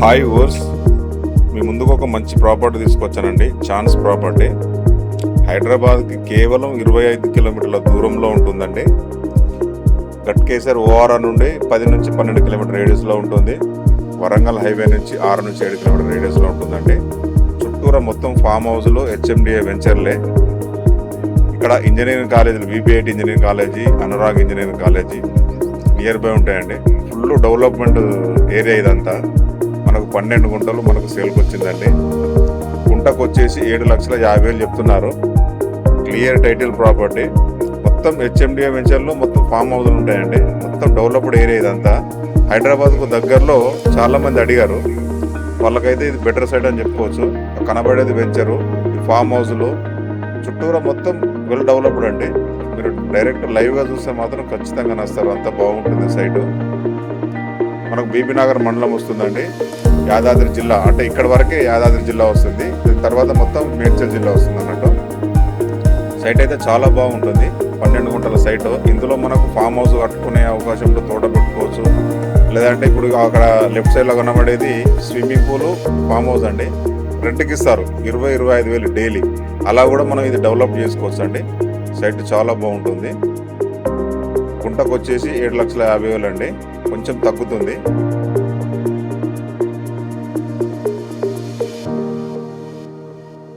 Hi ఓర్స్, మీ ముందుకు ఒక మంచి ప్రాపర్టీ తీసుకొచ్చానండి. ఛాన్స్ ప్రాపర్టీ హైదరాబాద్కి కేవలం 25 కిలోమీటర్ల దూరంలో ఉంటుందండి. గట్కేసర్ ఓఆర్ఆర్ నుండి 10 నుంచి 12 కిలోమీటర్ రేడియస్లో ఉంటుంది. వరంగల్ హైవే నుంచి 6 నుంచి 7 కిలోమీటర్ రేడియస్లో ఉంటుందండి. చుట్టూరా మొత్తం ఫామ్ హౌస్లు, హెచ్ఎండిఏ వెంచర్లే. ఇక్కడ ఇంజనీరింగ్ కాలేజీలు, VBIT engineering college, Anurag engineering college near by ఉంటాయండి. ఫుల్ డెవలప్మెంట్ ఏరియా ఇదంతా. మనకు 12 గుంటలు మనకు సేల్కి వచ్చిందండి. గుంటకు వచ్చేసి 7,50,000 చెప్తున్నారు. Clear title property. మొత్తం హెచ్ఎండిఏ వెంచర్లో మొత్తం ఫామ్ హౌస్లు ఉంటాయండి. మొత్తం డెవలప్డ్ ఏరియా ఇదంతా. హైదరాబాద్కు దగ్గరలో చాలామంది అడిగారు. వాళ్ళకైతే ఇది బెటర్ సైడ్ అని చెప్పుకోవచ్చు. కనబడేది వెంచరు, ఈ ఫామ్ హౌస్లు చుట్టూరా మొత్తం వెల్ డెవలప్డ్ అండి. మీరు డైరెక్ట్ లైవ్గా చూస్తే మాత్రం ఖచ్చితంగా నస్తారు. అంత బాగుంటుంది సైటు. మనకు బీబీనగర్ మండలం వస్తుందండి. యాదాద్రి జిల్లా అంటే ఇక్కడ వరకే యాదాద్రి జిల్లా వస్తుంది. దీని తర్వాత మొత్తం మేడ్చల్ జిల్లా వస్తుంది అన్నట్టు. సైట్ అయితే చాలా బాగుంటుంది. 12 గుంటల సైటు. ఇందులో మనకు ఫామ్ హౌస్ కట్టుకునే అవకాశంలో తోట పెట్టుకోవచ్చు. లేదంటే ఇప్పుడు అక్కడ లెఫ్ట్ సైడ్లో కనబడేది స్విమ్మింగ్ పూల్, ఫామ్ హౌస్ అండి. రెంట్కి ఇస్తారు 20-25 డైలీ. అలా కూడా మనం ఇది డెవలప్ చేసుకోవచ్చు అండి. సైట్ చాలా బాగుంటుంది. గుంటకు వచ్చేసి 7,50,000 అండి. కొంచెం తగ్గుతుంది.